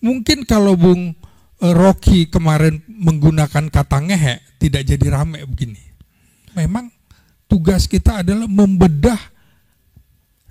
Mungkin kalau Bung Rocky kemarin menggunakan kata ngehe, tidak jadi rame begini. Memang tugas kita adalah membedah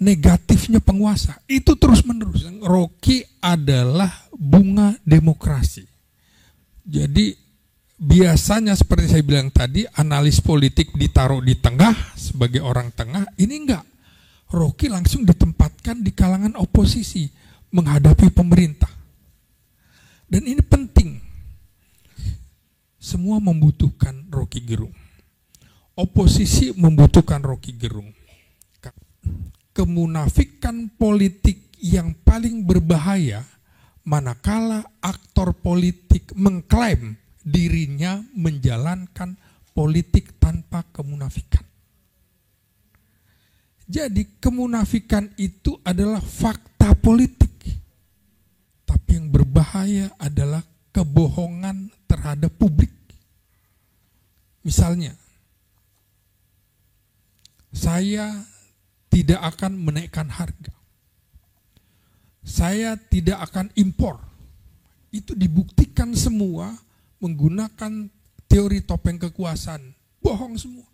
negatifnya penguasa. Itu terus menerus. Rocky adalah bunga demokrasi. Jadi biasanya seperti saya bilang tadi, analis politik ditaruh di tengah sebagai orang tengah. Ini enggak. Rocky langsung ditempatkan di kalangan oposisi menghadapi pemerintah. Dan ini penting. Semua membutuhkan Rocky Gerung. Oposisi membutuhkan Rocky Gerung. Kemunafikan politik yang paling berbahaya manakala aktor politik mengklaim dirinya menjalankan politik tanpa kemunafikan. Jadi kemunafikan itu adalah fakta politik. Tapi yang berbahaya adalah kebohongan terhadap publik. Misalnya, saya tidak akan menaikkan harga. Saya tidak akan impor. Itu dibuktikan semua menggunakan teori topeng kekuasaan. Bohong semua.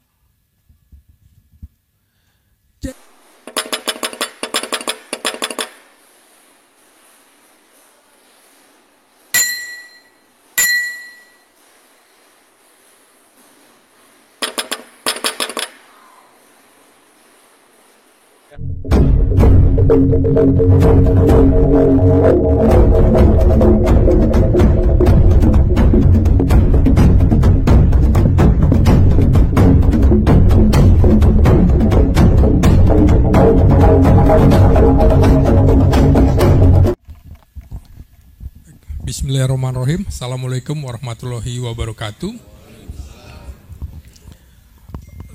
Bismillahirrahmanirrahim. Assalamualaikum warahmatullahi wabarakatuh.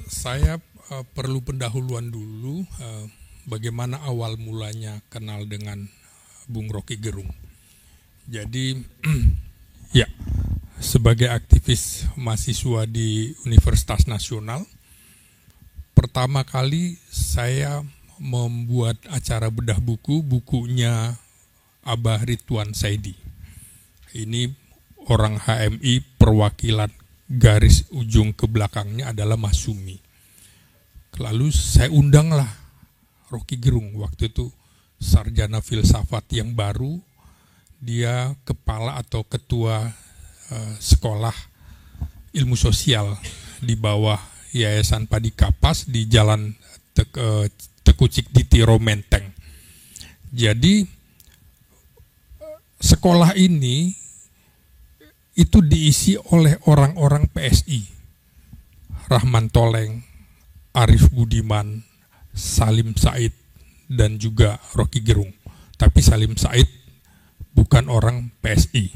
Saya perlu pendahuluan dulu bagaimana awal mulanya kenal dengan Bung Rocky Gerung. Jadi ya, sebagai aktivis mahasiswa di Universitas Nasional, pertama kali saya membuat acara bedah bukunya Abah Ridwan Saidi. Ini orang HMI, perwakilan garis ujung ke belakangnya adalah Mas Sumi. Lalu saya undanglah Rocky Gerung, waktu itu sarjana filsafat yang baru, dia kepala atau ketua sekolah ilmu sosial di bawah Yayasan Padi Kapas di Jalan Tekucik di Tiro Menteng. Jadi sekolah ini itu diisi oleh orang-orang PSI. Rahman Toleng, Arif Budiman, Salim Said, dan juga Rocky Gerung. Tapi Salim Said bukan orang PSI.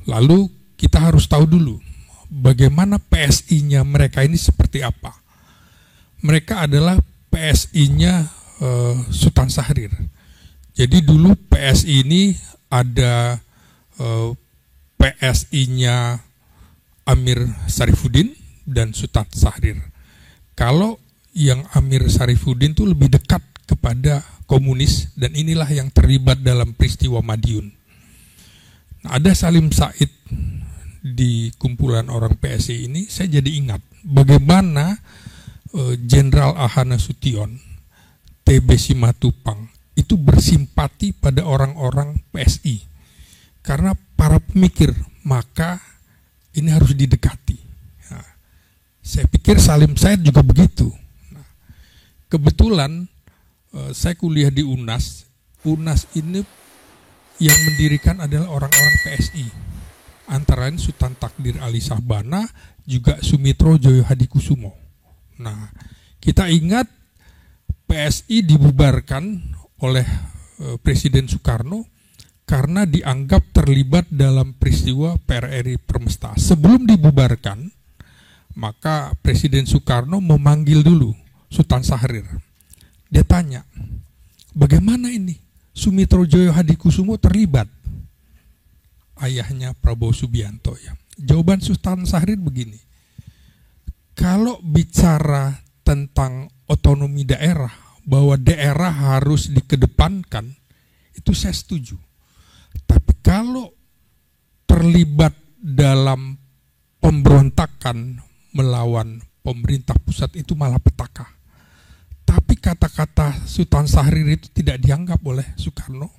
Lalu kita harus tahu dulu bagaimana PSI-nya mereka ini seperti apa. Mereka adalah PSI-nya Sultan Syahrir. Jadi dulu PSI ini ada PSI-nya Amir Syarifuddin dan Sultan Syahrir. Kalau yang Amir Syarifuddin itu lebih dekat kepada komunis, dan inilah yang terlibat dalam peristiwa Madiun. Nah, ada Salim Said di kumpulan orang PSI ini, saya jadi ingat bagaimana Jenderal Ahana Sution, TB Simatupang itu bersimpati pada orang-orang PSI. Karena para pemikir, maka ini harus didekati. Nah, saya pikir Salim Said juga begitu. Nah, kebetulan saya kuliah di UNAS. UNAS ini yang mendirikan adalah orang-orang PSI. Antara lain Sultan Takdir Ali Sahbana, juga Sumitro Joyo Hadikusumo. Nah, kita ingat PSI dibubarkan oleh Presiden Soekarno karena dianggap terlibat dalam peristiwa PRRI Permesta. Sebelum dibubarkan, maka Presiden Soekarno memanggil dulu Sultan Syahrir. Dia tanya, bagaimana ini Sumitro Joyo Hadikusumo terlibat? Ayahnya Prabowo Subianto ya. Jawaban Sultan Syahrir begini, kalau bicara tentang otonomi daerah, bahwa daerah harus dikedepankan, itu saya setuju. Tapi kalau terlibat dalam pemberontakan melawan pemerintah pusat itu malah petaka. Tapi kata-kata Sultan Syahrir itu tidak dianggap oleh Soekarno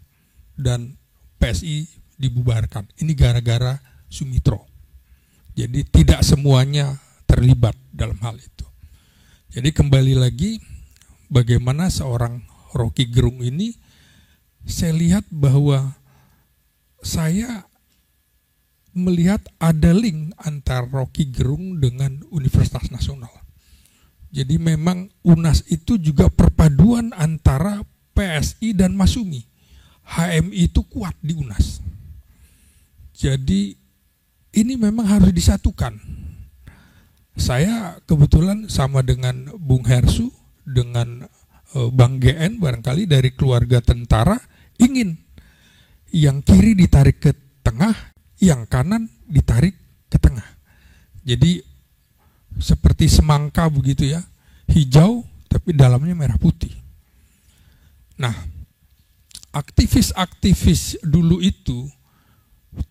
dan PSI dibubarkan. Ini gara-gara Sumitro. Jadi tidak semuanya terlibat dalam hal itu. Jadi kembali lagi bagaimana seorang Rocky Gerung ini, saya lihat bahwa saya melihat ada link antara Rocky Gerung dengan Universitas Nasional. Jadi memang UNAS itu juga perpaduan antara PSI dan Masumi. HMI itu kuat di UNAS. Jadi ini memang harus disatukan. Saya kebetulan sama dengan Bung Hersu, dengan Bang GN barangkali dari keluarga tentara, ingin yang kiri ditarik ke tengah, yang kanan ditarik ke tengah. Jadi seperti semangka begitu ya, hijau tapi dalamnya merah putih. Nah, aktivis-aktivis dulu itu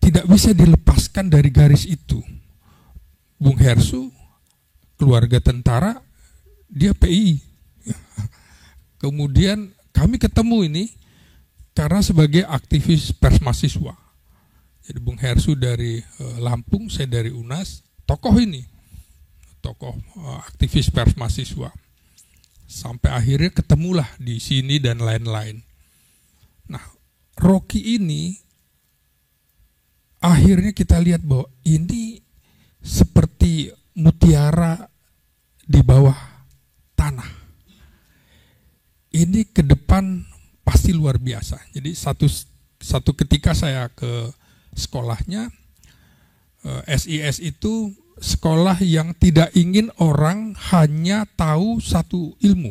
tidak bisa dilepaskan dari garis itu. Bung Hersu, keluarga tentara, dia PI. Kemudian kami ketemu ini karena sebagai aktivis pers mahasiswa. Jadi Bung Hersu dari Lampung, saya dari UNAS, tokoh ini, tokoh aktivis pers mahasiswa. Sampai akhirnya ketemulah di sini dan lain-lain. Nah, Rocky ini akhirnya kita lihat bahwa ini seperti mutiara di bawah tanah. Ini ke depan pasti luar biasa. Jadi satu ketika saya ke sekolahnya, SIS itu sekolah yang tidak ingin orang hanya tahu satu ilmu,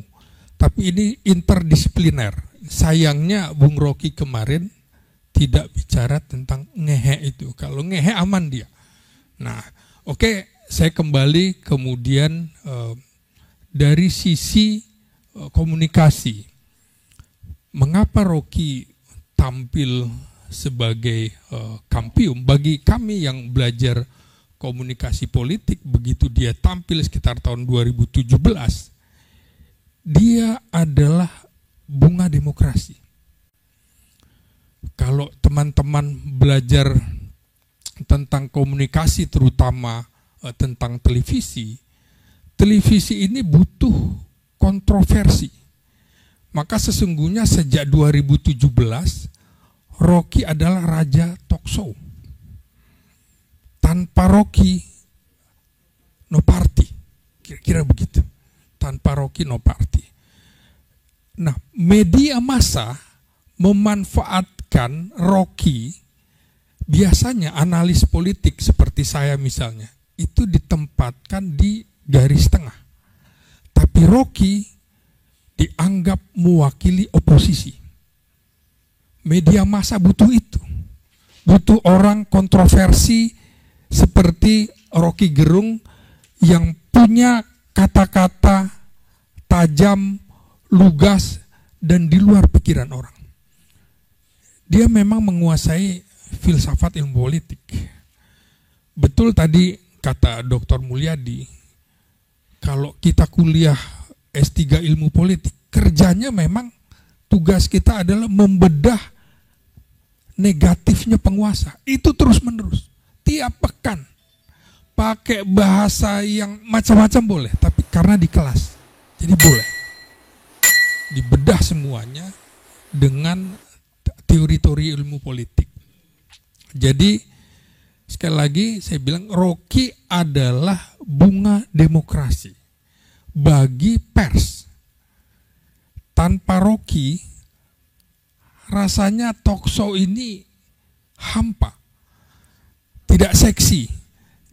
tapi ini interdisipliner. Sayangnya Bung Rocky kemarin tidak bicara tentang ngehe itu. Kalau ngehe aman dia. Nah, oke, saya kembali kemudian dari sisi komunikasi. Mengapa Rocky tampil sebagai kampium? Bagi kami yang belajar komunikasi politik, begitu dia tampil sekitar tahun 2017, dia adalah bunga demokrasi. Kalau teman-teman belajar tentang komunikasi, terutama tentang televisi, televisi ini butuh kontroversi. Maka sesungguhnya sejak 2017, Rocky adalah raja talk show. Tanpa Rocky, no party. Kira-kira begitu. Tanpa Rocky, no party. Nah, media massa memanfaatkan Rocky, biasanya analis politik seperti saya misalnya, itu ditempatkan di garis tengah. Tapi Rocky dianggap mewakili oposisi. Media massa butuh itu. Butuh orang kontroversi seperti Rocky Gerung yang punya kata-kata tajam, lugas, dan di luar pikiran orang. Dia memang menguasai filsafat ilmu politik. Betul tadi kata Dr. Mulyadi, kalau kita kuliah S3 ilmu politik, kerjanya memang tugas kita adalah membedah negatifnya penguasa. Itu terus-menerus. Tiap pekan. Pakai bahasa yang macam-macam boleh, tapi karena di kelas. Jadi boleh. Dibedah semuanya dengan teori-teori ilmu politik. Jadi sekali lagi saya bilang Rocky adalah bunga demokrasi bagi pers. Tanpa Rocky rasanya talk show ini hampa, tidak seksi.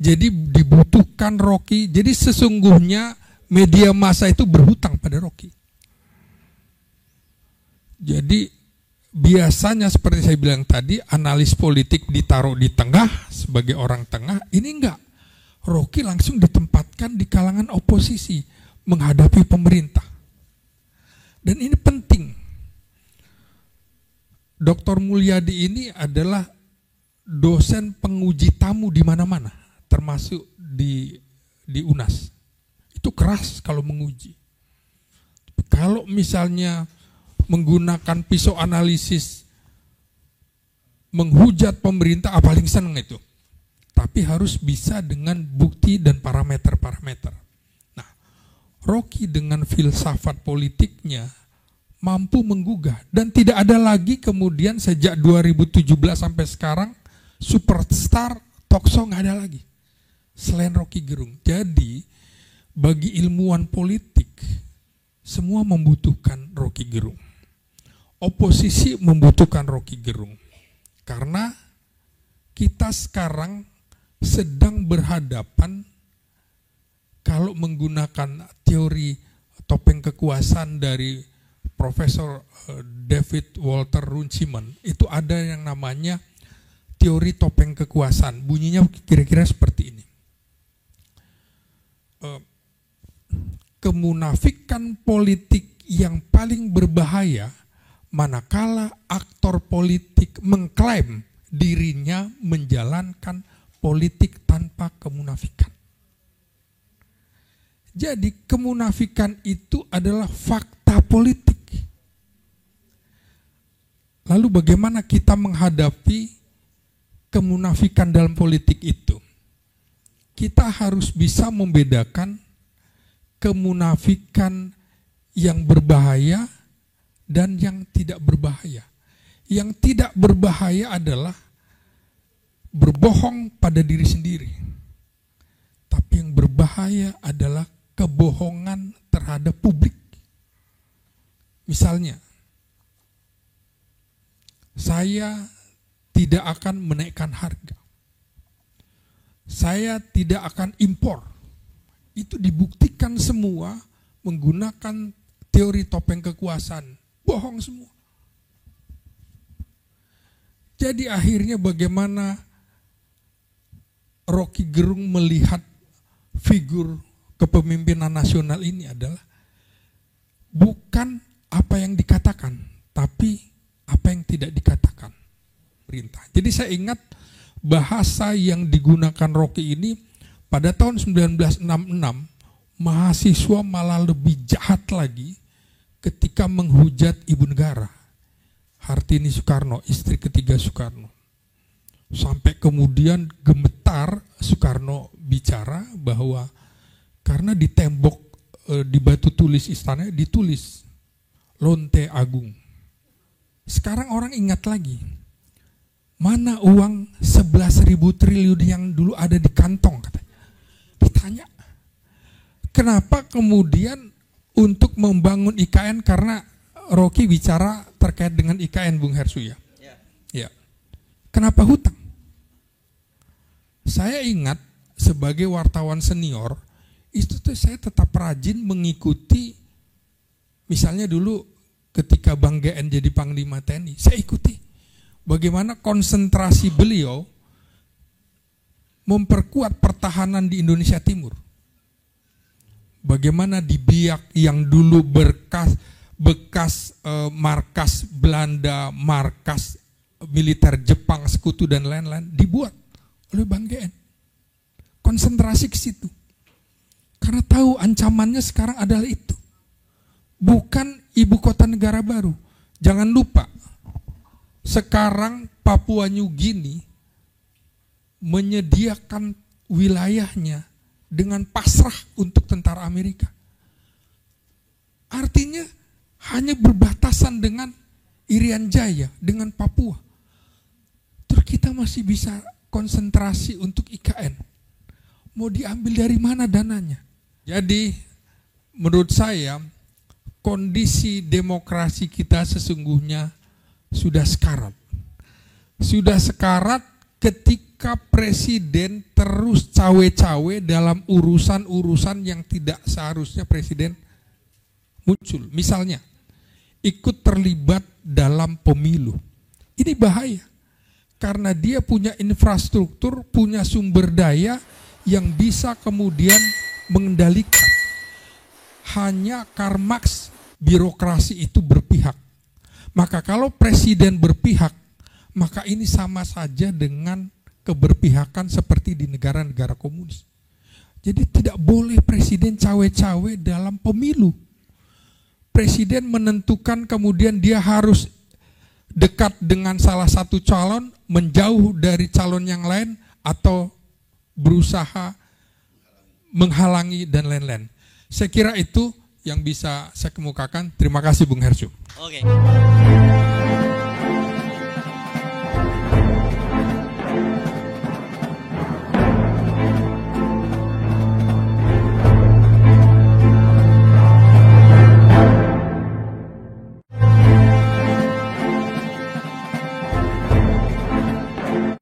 Jadi dibutuhkan Rocky. Jadi sesungguhnya media massa itu berhutang pada Rocky. Jadi biasanya seperti saya bilang tadi, analis politik ditaruh di tengah sebagai orang tengah. Ini enggak. Rocky langsung ditempatkan di kalangan oposisi menghadapi pemerintah. Dan ini penting. Dr. Mulyadi ini adalah dosen penguji tamu di mana-mana, termasuk di UNAS. Itu keras kalau menguji. Kalau misalnya menggunakan pisau analisis menghujat pemerintah, paling seneng itu. Tapi harus bisa dengan bukti dan parameter-parameter. Nah, Rocky dengan filsafat politiknya mampu menggugah. Dan tidak ada lagi kemudian sejak 2017 sampai sekarang superstar talkshow nggak ada lagi selain Rocky Gerung. Jadi bagi ilmuwan politik semua membutuhkan Rocky Gerung. Oposisi membutuhkan Rocky Gerung. Karena kita sekarang sedang berhadapan, kalau menggunakan teori topeng kekuasaan dari Profesor David Walter Runciman, itu ada yang namanya teori topeng kekuasaan. Bunyinya kira-kira seperti ini. Kemunafikan politik yang paling berbahaya manakala aktor politik mengklaim dirinya menjalankan politik tanpa kemunafikan. Jadi kemunafikan itu adalah fakta politik. Lalu bagaimana kita menghadapi kemunafikan dalam politik itu? Kita harus bisa membedakan kemunafikan yang berbahaya dan yang tidak berbahaya. Yang tidak berbahaya adalah berbohong pada diri sendiri. Tapi yang berbahaya adalah kebohongan terhadap publik. Misalnya, saya tidak akan menaikkan harga. Saya tidak akan impor. Itu dibuktikan semua menggunakan teori topeng kekuasaan. Bohong semua. Jadi akhirnya bagaimana Rocky Gerung melihat figur kepemimpinan nasional ini adalah bukan apa yang dikatakan, tapi apa yang tidak dikatakan perintah. Jadi saya ingat bahasa yang digunakan Rocky ini pada tahun 1966, mahasiswa malah lebih jahat lagi ketika menghujat ibu negara, Hartini Soekarno, istri ketiga Soekarno. Sampai kemudian gemetar Soekarno bicara bahwa karena di tembok di batu tulis istana ditulis Lonte Agung. Sekarang orang ingat lagi, mana uang 11.000 triliun yang dulu ada di kantong, katanya. Ditanya, kenapa kemudian untuk membangun IKN, karena Rocky bicara terkait dengan IKN, Bung Hersu ya. Ya. Kenapa hutang? Saya ingat sebagai wartawan senior, itu tuh saya tetap rajin mengikuti, misalnya dulu ketika Bang GN jadi Panglima TNI, saya ikuti bagaimana konsentrasi beliau memperkuat pertahanan di Indonesia Timur. Bagaimana di Biak yang dulu bekas markas Belanda, markas militer Jepang, Sekutu dan lain-lain dibuat oleh Bang GN. Konsentrasi ke situ. Karena tahu ancamannya sekarang adalah itu. Bukan ibu kota negara baru. Jangan lupa, sekarang Papua New Guinea menyediakan wilayahnya dengan pasrah untuk tentara Amerika. Artinya hanya berbatasan dengan Irian Jaya, dengan Papua. Terus kita masih bisa konsentrasi untuk IKN. Mau diambil dari mana dananya? Jadi menurut saya kondisi demokrasi kita sesungguhnya sudah sekarat. Sudah sekarat ketika presiden terus cawe-cawe dalam urusan-urusan yang tidak seharusnya presiden muncul. Misalnya, ikut terlibat dalam pemilu. Ini bahaya. Karena dia punya infrastruktur, punya sumber daya yang bisa kemudian mengendalikan. Hanya Karl Marx birokrasi itu berpihak. Maka kalau presiden berpihak, maka ini sama saja dengan keberpihakan seperti di negara-negara komunis. Jadi tidak boleh presiden cawe-cawe dalam pemilu. Presiden menentukan kemudian dia harus dekat dengan salah satu calon, menjauh dari calon yang lain, atau berusaha menghalangi dan lain-lain. Saya kira itu yang bisa saya kemukakan. Terima kasih Bung Hersyu. Oke.